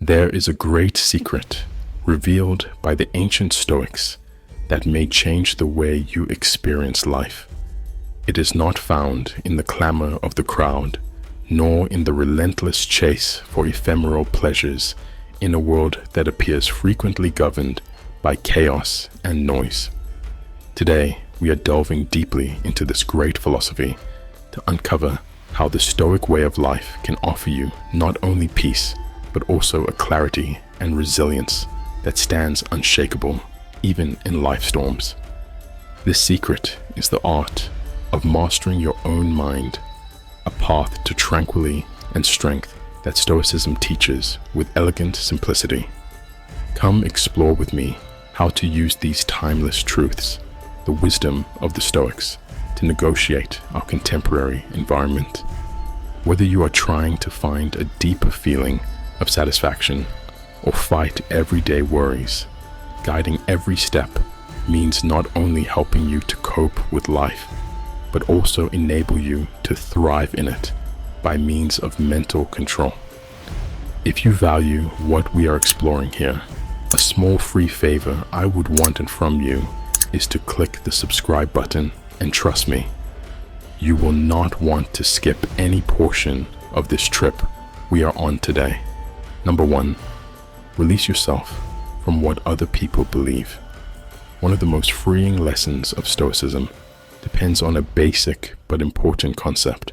There is a great secret revealed by the ancient Stoics that may change the way you experience life. It is not found in the clamor of the crowd, nor in the relentless chase for ephemeral pleasures in a world that appears frequently governed by chaos and noise. Today, we are delving deeply into this great philosophy to uncover how the Stoic way of life can offer you not only peace, but also a clarity and resilience that stands unshakable even in life storms. This secret is the art of mastering your own mind, a path to tranquility and strength that Stoicism teaches with elegant simplicity. Come explore with me how to use these timeless truths, the wisdom of the Stoics, to negotiate our contemporary environment. Whether you are trying to find a deeper feeling of satisfaction or fight everyday worries, guiding every step means not only helping you to cope with life, but also enable you to thrive in it by means of mental control. If you value what we are exploring here, a small free favor I would want from you is to click the subscribe button, and trust me, you will not want to skip any portion of this trip we are on today. Number 1, release yourself from what other people believe. One of the most freeing lessons of Stoicism depends on a basic but important concept.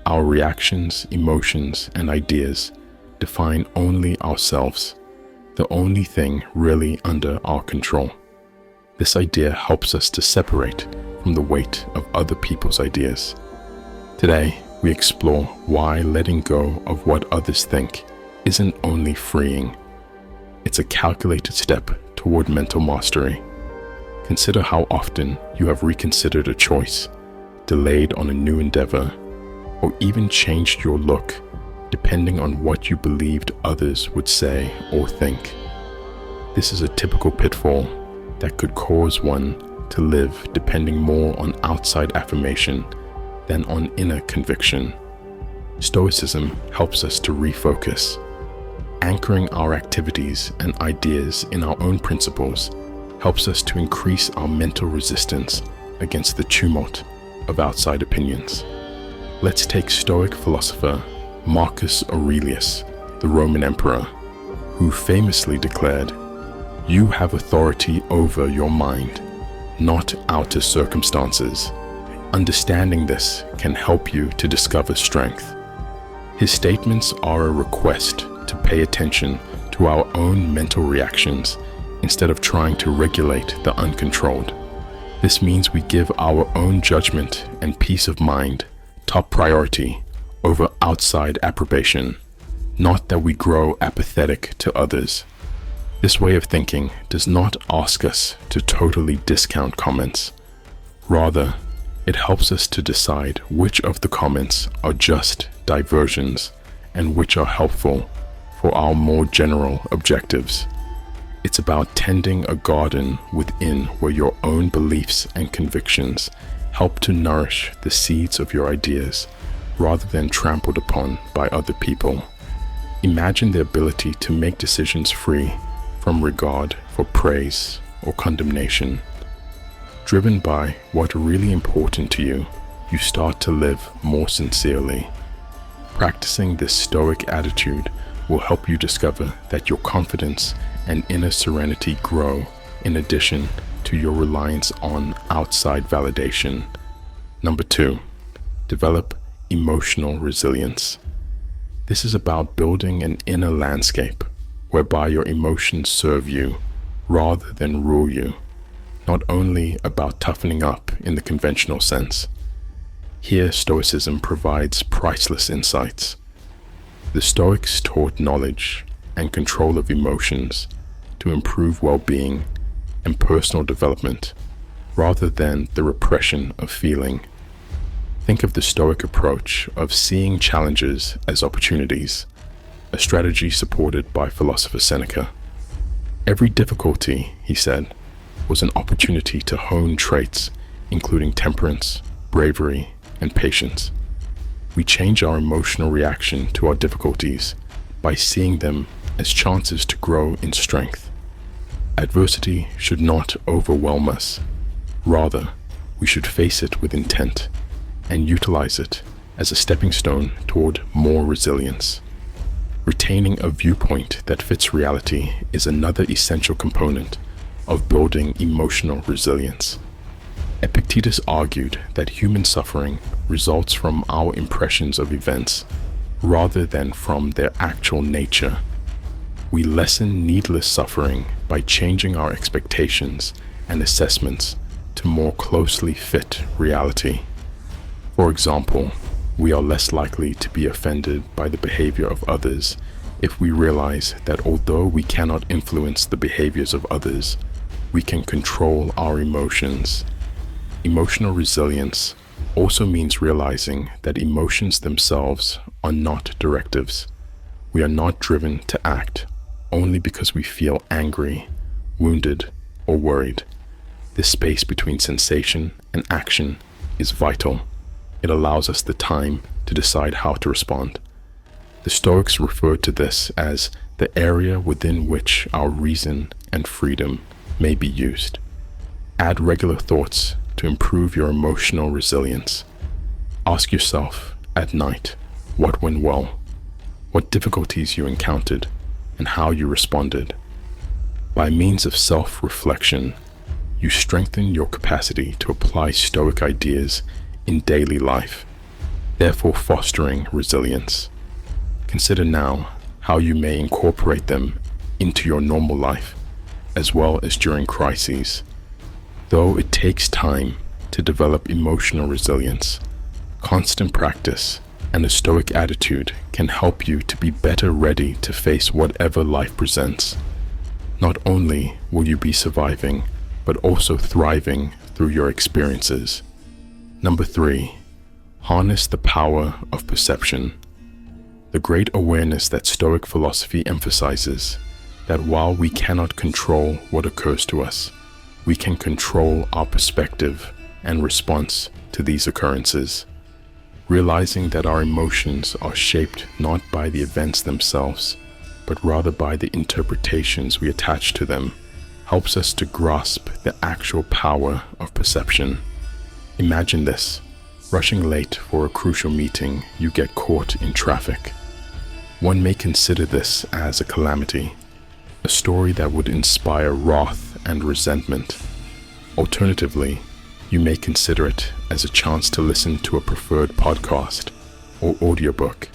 Our reactions, emotions, and ideas define only ourselves, the only thing really under our control. This idea helps us to separate from the weight of other people's ideas. Today, we explore why letting go of what others think isn't only freeing, it's a calculated step toward mental mastery. Consider how often you have reconsidered a choice, delayed on a new endeavor, or even changed your look depending on what you believed others would say or think. This is a typical pitfall that could cause one to live depending more on outside affirmation than on inner conviction. Stoicism helps us to refocus. Anchoring our activities and ideas in our own principles helps us to increase our mental resistance against the tumult of outside opinions. Let's take Stoic philosopher Marcus Aurelius, the Roman emperor, who famously declared, "You have authority over your mind, not outer circumstances." Understanding this can help you to discover strength. His statements are a request to pay attention to our own mental reactions instead of trying to regulate the uncontrolled. This means we give our own judgment and peace of mind top priority over outside approbation, not that we grow apathetic to others. This way of thinking does not ask us to totally discount comments. Rather, it helps us to decide which of the comments are just diversions and which are helpful for our more general objectives. It's about tending a garden within where your own beliefs and convictions help to nourish the seeds of your ideas rather than trampled upon by other people. Imagine the ability to make decisions free from regard for praise or condemnation. Driven by what are really important to you, you start to live more sincerely. Practicing this Stoic attitude will help you discover that your confidence and inner serenity grow in addition to your reliance on outside validation. Number 2, develop emotional resilience. This is about building an inner landscape whereby your emotions serve you rather than rule you, not only about toughening up in the conventional sense. Here, Stoicism provides priceless insights. The Stoics taught knowledge and control of emotions to improve well-being and personal development rather than the repression of feeling. Think of the Stoic approach of seeing challenges as opportunities, a strategy supported by philosopher Seneca. Every difficulty, he said, was an opportunity to hone traits including temperance, bravery, and patience. We change our emotional reaction to our difficulties by seeing them as chances to grow in strength. Adversity should not overwhelm us. Rather, we should face it with intent and utilize it as a stepping stone toward more resilience. Retaining a viewpoint that fits reality is another essential component of building emotional resilience. Epictetus argued that human suffering results from our impressions of events rather than from their actual nature. We lessen needless suffering by changing our expectations and assessments to more closely fit reality. For example, we are less likely to be offended by the behavior of others if we realize that although we cannot influence the behaviors of others, we can control our emotions. Emotional resilience also means realizing that emotions themselves are not directives. We are not driven to act only because we feel angry, wounded, or worried. This space between sensation and action is vital. It allows us the time to decide how to respond. The Stoics referred to this as the area within which our reason and freedom may be used. Add regular thoughts to improve your emotional resilience. Ask yourself at night what went well, what difficulties you encountered, and how you responded. By means of self-reflection, you strengthen your capacity to apply Stoic ideas in daily life, therefore fostering resilience. Consider now how you may incorporate them into your normal life, as well as during crises. Though it takes time to develop emotional resilience, constant practice and a Stoic attitude can help you to be better ready to face whatever life presents. Not only will you be surviving, but also thriving through your experiences. Number 3, harness the power of perception. The great awareness that Stoic philosophy emphasizes that while we cannot control what occurs to us, we can control our perspective and response to these occurrences. Realizing that our emotions are shaped not by the events themselves, but rather by the interpretations we attach to them, helps us to grasp the actual power of perception. Imagine this: rushing late for a crucial meeting, you get caught in traffic. One may consider this as a calamity, a story that would inspire wrath and resentment. Alternatively, you may consider it as a chance to listen to a preferred podcast or audiobook,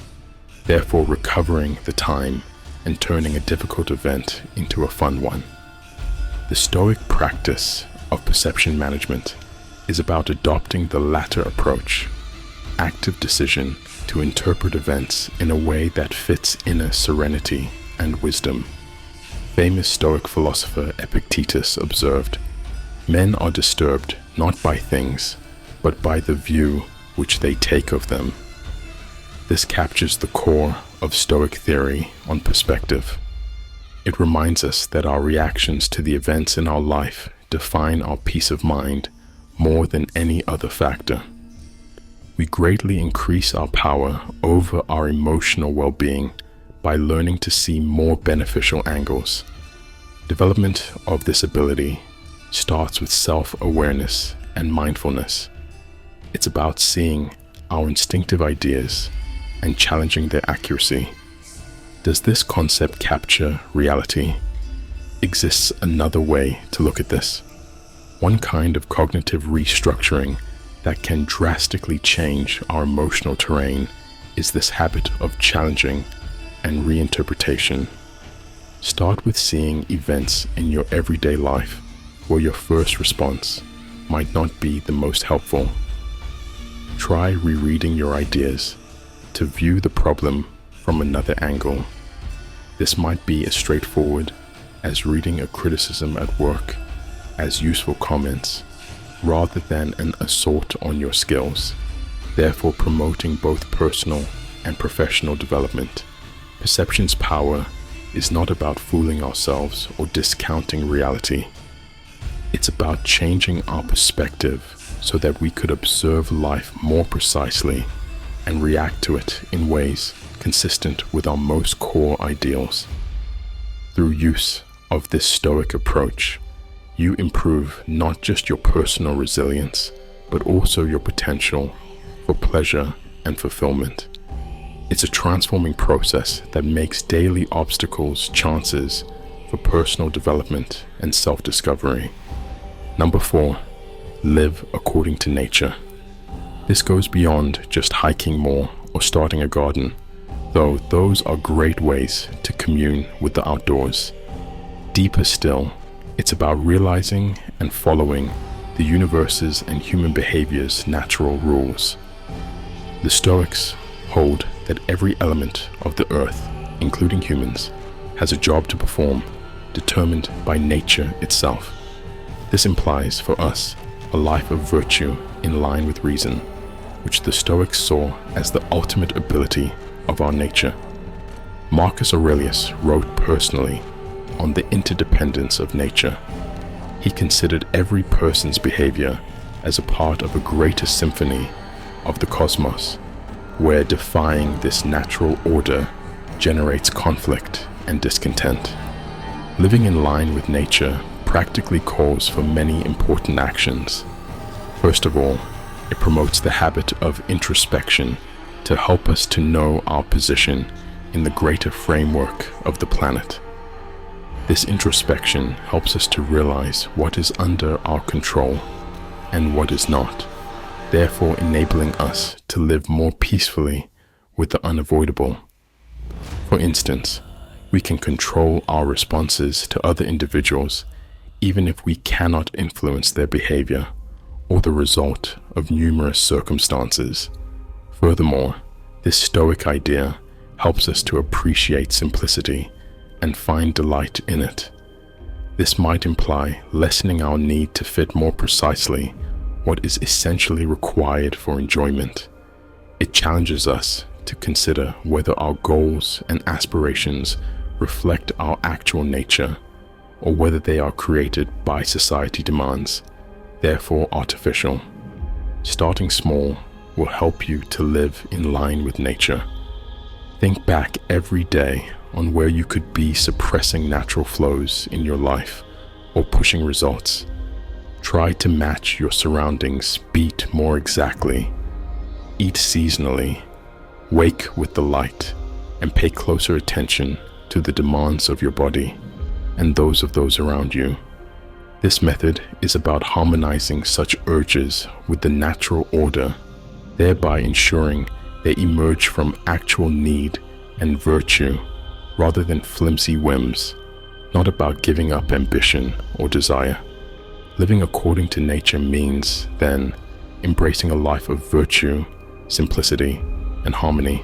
therefore recovering the time and turning a difficult event into a fun one. The Stoic practice of perception management is about adopting the latter approach, active decision to interpret events in a way that fits inner serenity and wisdom. Famous Stoic philosopher Epictetus observed, "Men are disturbed not by things, but by the view which they take of them." This captures the core of Stoic theory on perspective. It reminds us that our reactions to the events in our life define our peace of mind more than any other factor. We greatly increase our power over our emotional well-being by learning to see more beneficial angles. Development of this ability starts with self-awareness and mindfulness. It's about seeing our instinctive ideas and challenging their accuracy. Does this concept capture reality? Exists another way to look at this. One kind of cognitive restructuring that can drastically change our emotional terrain is this habit of challenging and reinterpretation. Start with seeing events in your everyday life where your first response might not be the most helpful. Try rereading your ideas to view the problem from another angle. This might be as straightforward as reading a criticism at work as useful comments, rather than an assault on your skills, therefore promoting both personal and professional development. Perception's power is not about fooling ourselves or discounting reality. It's about changing our perspective so that we could observe life more precisely and react to it in ways consistent with our most core ideals. Through use of this Stoic approach, you improve not just your personal resilience, but also your potential for pleasure and fulfillment. It's a transforming process that makes daily obstacles chances for personal development and self-discovery. Number 4, live according to nature. This goes beyond just hiking more or starting a garden, though those are great ways to commune with the outdoors. Deeper still, it's about realizing and following the universe's and human behavior's natural rules. The Stoics hold that every element of the earth, including humans, has a job to perform determined by nature itself. This implies for us a life of virtue in line with reason, which the Stoics saw as the ultimate ability of our nature. Marcus Aurelius wrote personally on the interdependence of nature. He considered every person's behavior as a part of a greater symphony of the cosmos, where defying this natural order generates conflict and discontent. Living in line with nature practically calls for many important actions. First of all, it promotes the habit of introspection to help us to know our position in the greater framework of the planet. This introspection helps us to realize what is under our control and what is not, therefore enabling us to live more peacefully with the unavoidable. For instance, we can control our responses to other individuals even if we cannot influence their behavior or the result of numerous circumstances. Furthermore, this Stoic idea helps us to appreciate simplicity and find delight in it. This might imply lessening our need to fit more precisely what is essentially required for enjoyment. It challenges us to consider whether our goals and aspirations reflect our actual nature, or whether they are created by society demands, therefore artificial. Starting small will help you to live in line with nature. Think back every day on where you could be suppressing natural flows in your life or pushing results. Try to match your surroundings' beat more exactly. Eat seasonally, wake with the light, and pay closer attention to the demands of your body and those of those around you. This method is about harmonizing such urges with the natural order, thereby ensuring they emerge from actual need and virtue rather than flimsy whims, not about giving up ambition or desire. Living according to nature means, then, embracing a life of virtue, simplicity, and harmony.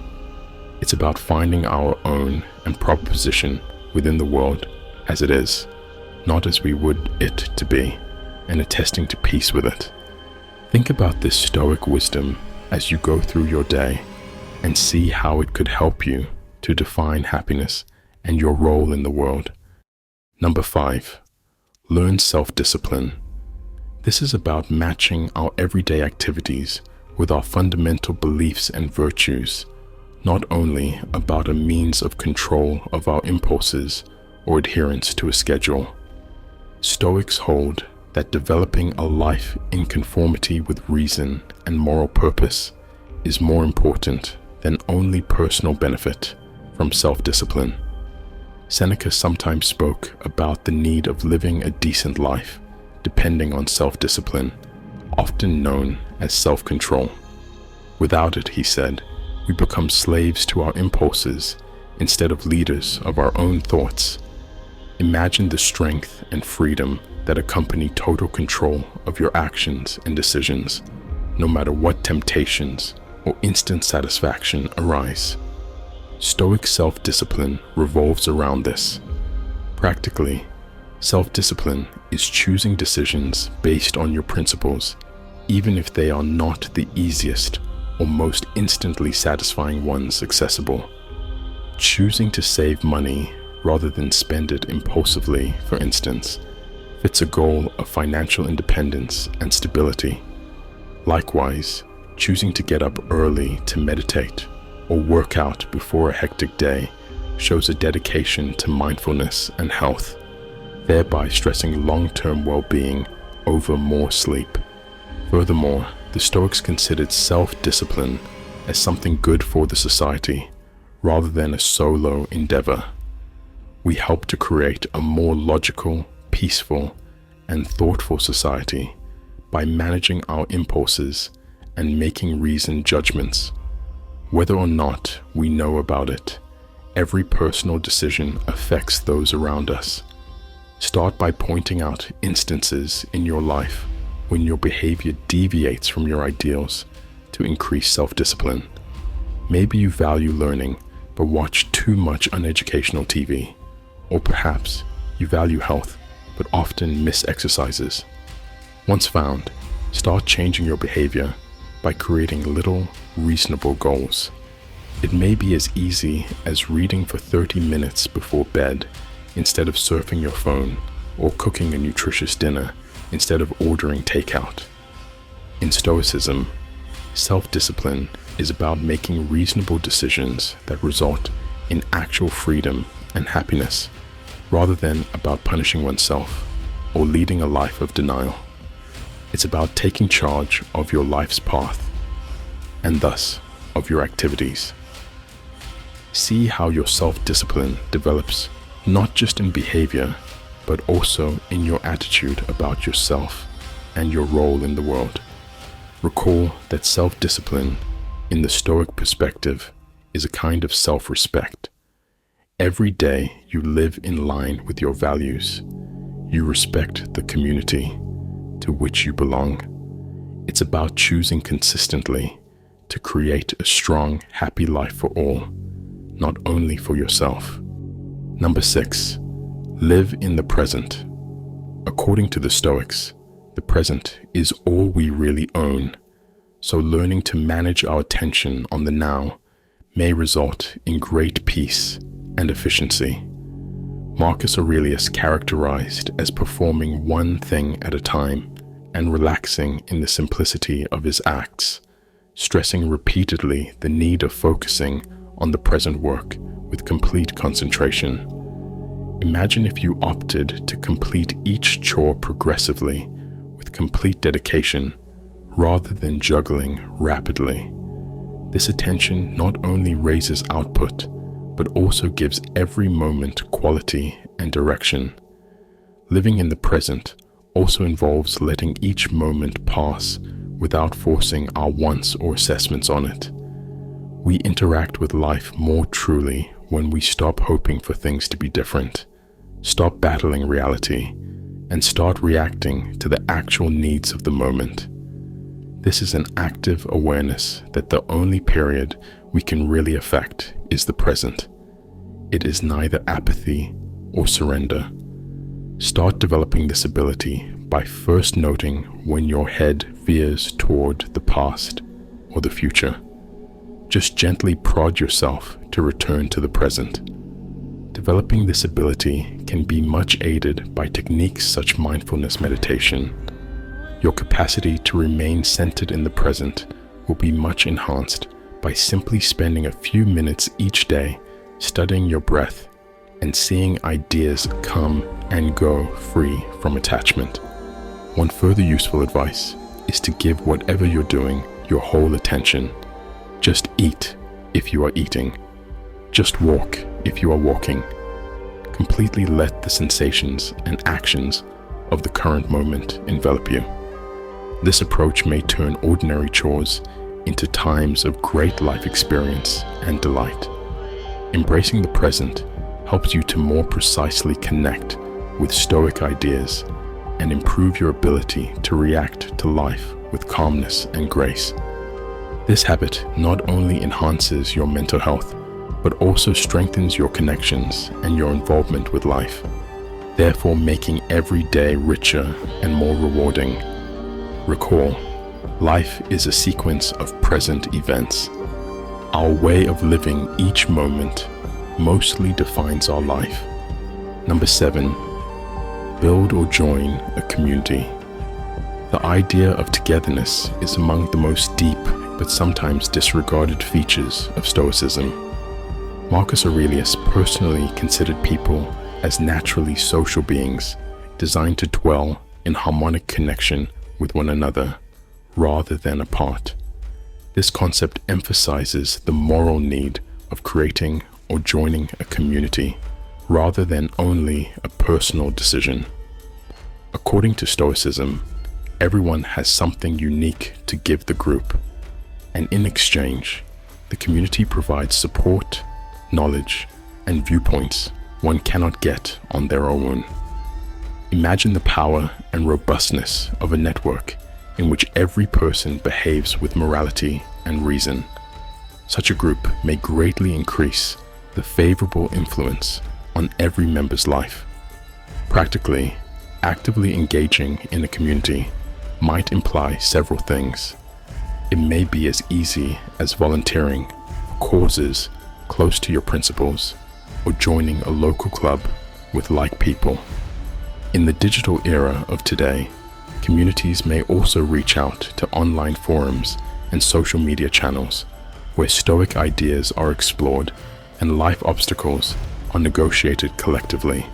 It's about finding our own and proper position within the world as it is, not as we would it to be, and attesting to peace with it. Think about this Stoic wisdom as you go through your day and see how it could help you to define happiness and your role in the world. Number 5, learn self-discipline. This is about matching our everyday activities with our fundamental beliefs and virtues, not only about a means of control of our impulses or adherence to a schedule. Stoics hold that developing a life in conformity with reason and moral purpose is more important than only personal benefit from self-discipline. Seneca sometimes spoke about the need of living a decent life depending on self-discipline, often known as self-control. Without it, he said, we become slaves to our impulses instead of leaders of our own thoughts. Imagine the strength and freedom that accompany total control of your actions and decisions, no matter what temptations or instant satisfaction arise. Stoic self-discipline revolves around this. Practically, self-discipline is choosing decisions based on your principles, even if they are not the easiest or most instantly satisfying ones accessible. Choosing to save money rather than spend it impulsively, for instance, fits a goal of financial independence and stability. Likewise, choosing to get up early to meditate or work out before a hectic day shows a dedication to mindfulness and health, thereby stressing long-term well-being over more sleep. Furthermore, the Stoics considered self-discipline as something good for the society, rather than a solo endeavor. We help to create a more logical, peaceful, and thoughtful society by managing our impulses and making reasoned judgments. Whether or not we know about it, every personal decision affects those around us. Start by pointing out instances in your life when your behavior deviates from your ideals to increase self-discipline. Maybe you value learning but watch too much uneducational TV. Or perhaps you value health but often miss exercises. Once found, start changing your behavior by creating little, reasonable goals. It may be as easy as reading for 30 minutes before bed instead of surfing your phone, or cooking a nutritious dinner instead of ordering takeout. In Stoicism, self-discipline is about making reasonable decisions that result in actual freedom and happiness, rather than about punishing oneself or leading a life of denial. It's about taking charge of your life's path, and thus of your activities. See how your self-discipline develops not just in behavior, but also in your attitude about yourself and your role in the world. Recall that self-discipline, in the Stoic perspective, is a kind of self-respect. Every day you live in line with your values. You respect the community to which you belong. It's about choosing consistently to create a strong, happy life for all, not only for yourself. Number 6, live in the present. According to the Stoics, the present is all we really own, so learning to manage our attention on the now may result in great peace and efficiency. Marcus Aurelius characterized as performing one thing at a time and relaxing in the simplicity of his acts, stressing repeatedly the need of focusing on the present work with complete concentration. Imagine if you opted to complete each chore progressively with complete dedication rather than juggling rapidly. This attention not only raises output, but also gives every moment quality and direction. Living in the present also involves letting each moment pass without forcing our wants or assessments on it. We interact with life more truly when we stop hoping for things to be different, stop battling reality, and start reacting to the actual needs of the moment. This is an active awareness that the only period we can really affect is the present. It is neither apathy or surrender. Start developing this ability by first noting when your head veers toward the past or the future. Just gently prod yourself to return to the present. Developing this ability can be much aided by techniques such as mindfulness meditation. Your capacity to remain centered in the present will be much enhanced by simply spending a few minutes each day studying your breath and seeing ideas come and go free from attachment. One further useful advice is to give whatever you're doing your whole attention. Just eat if you are eating. Just walk if you are walking. Completely let the sensations and actions of the current moment envelop you. This approach may turn ordinary chores into times of great life experience and delight. Embracing the present helps you to more precisely connect with Stoic ideas and improve your ability to react to life with calmness and grace. This habit not only enhances your mental health, but also strengthens your connections and your involvement with life, therefore making every day richer and more rewarding. Recall, life is a sequence of present events. Our way of living each moment mostly defines our life. Number 7, build or join a community. The idea of togetherness is among the most deep but sometimes disregarded features of Stoicism. Marcus Aurelius personally considered people as naturally social beings designed to dwell in harmonic connection with one another rather than apart. This concept emphasizes the moral need of creating or joining a community rather than only a personal decision. According to Stoicism, everyone has something unique to give the group, and in exchange, the community provides support, knowledge, and viewpoints one cannot get on their own. Imagine the power and robustness of a network in which every person behaves with morality and reason. Such a group may greatly increase the favorable influence on every member's life. Practically, actively engaging in a community might imply several things. It may be as easy as volunteering for causes close to your principles or joining a local club with like people. In the digital era of today, communities may also reach out to online forums and social media channels where Stoic ideas are explored and life obstacles are negotiated collectively.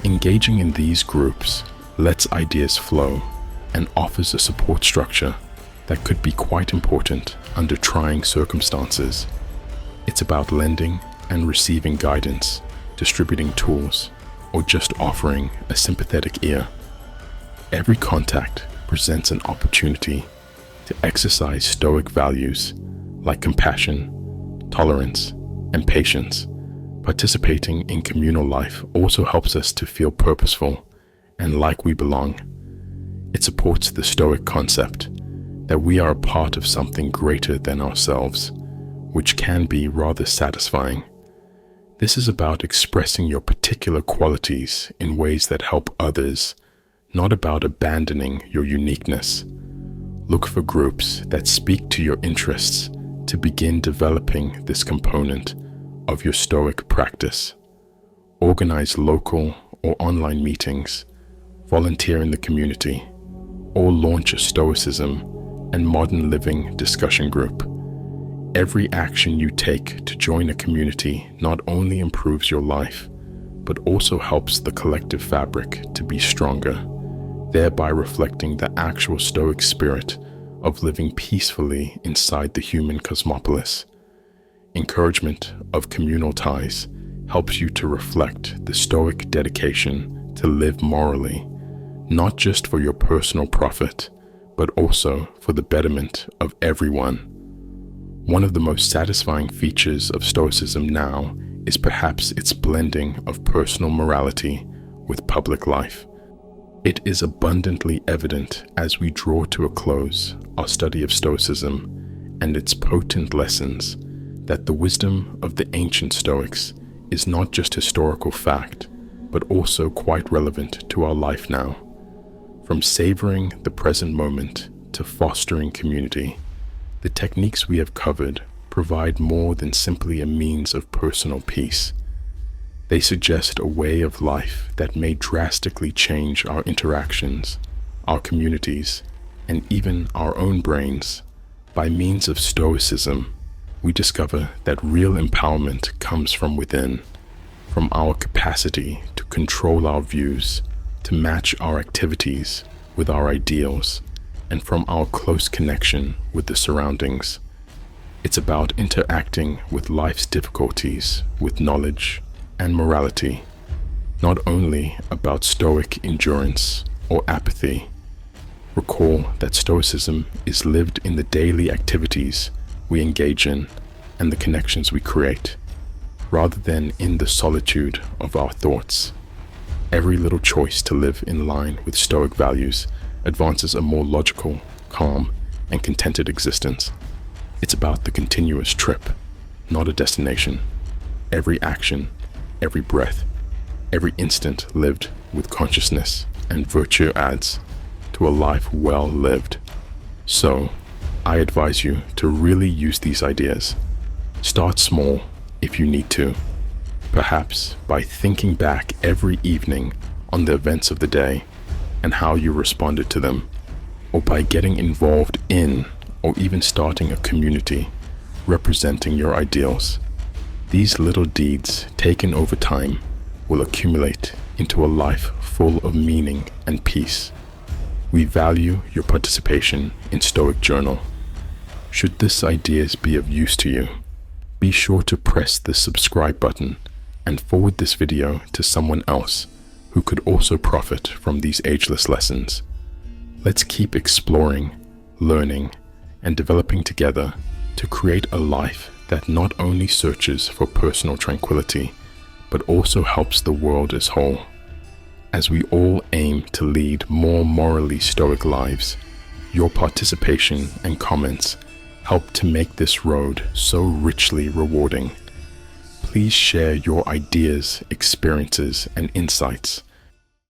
Engaging in these groups lets ideas flow and offers a support structure that could be quite important under trying circumstances. It's about lending and receiving guidance, distributing tools, or just offering a sympathetic ear. Every contact presents an opportunity to exercise Stoic values like compassion, tolerance, and patience. Participating in communal life also helps us to feel purposeful and like we belong. It supports the Stoic concept that we are a part of something greater than ourselves, which can be rather satisfying. This is about expressing your particular qualities in ways that help others, not about abandoning your uniqueness. Look for groups that speak to your interests to begin developing this component of your Stoic practice. Organize local or online meetings, volunteer in the community, or launch a Stoicism and modern living discussion group. Every action you take to join a community not only improves your life, but also helps the collective fabric to be stronger, thereby reflecting the actual Stoic spirit of living peacefully inside the human cosmopolis. Encouragement of communal ties helps you to reflect the Stoic dedication to live morally, not just for your personal profit, but also for the betterment of everyone. One of the most satisfying features of Stoicism now is perhaps its blending of personal morality with public life. It is abundantly evident as we draw to a close our study of Stoicism and its potent lessons that the wisdom of the ancient Stoics is not just historical fact, but also quite relevant to our life now. From savoring the present moment to fostering community, the techniques we have covered provide more than simply a means of personal peace. They suggest a way of life that may drastically change our interactions, our communities, and even our own brains. By means of Stoicism, we discover that real empowerment comes from within, from our capacity to control our views, to match our activities with our ideals, and from our close connection with the surroundings. It's about interacting with life's difficulties with knowledge and morality, not only about Stoic endurance or apathy. Recall that Stoicism is lived in the daily activities we engage in and the connections we create, rather than in the solitude of our thoughts. Every little choice to live in line with Stoic values advances a more logical, calm, and contented existence. It's about the continuous trip, not a destination. Every action, every breath, every instant lived with consciousness and virtue adds to a life well lived. So, I advise you to really use these ideas. Start small if you need to, perhaps by thinking back every evening on the events of the day and how you responded to them, or by getting involved in or even starting a community representing your ideals. These little deeds, taken over time, will accumulate into a life full of meaning and peace. We value your participation in Stoic Journal. Should this ideas be of use to you, be sure to press the subscribe button and forward this video to someone else who could also profit from these ageless lessons. Let's keep exploring, learning, and developing together to create a life that not only searches for personal tranquility, but also helps the world as whole. As we all aim to lead more morally stoic lives, your participation and comments help to make this road so richly rewarding. Please share your ideas, experiences, and insights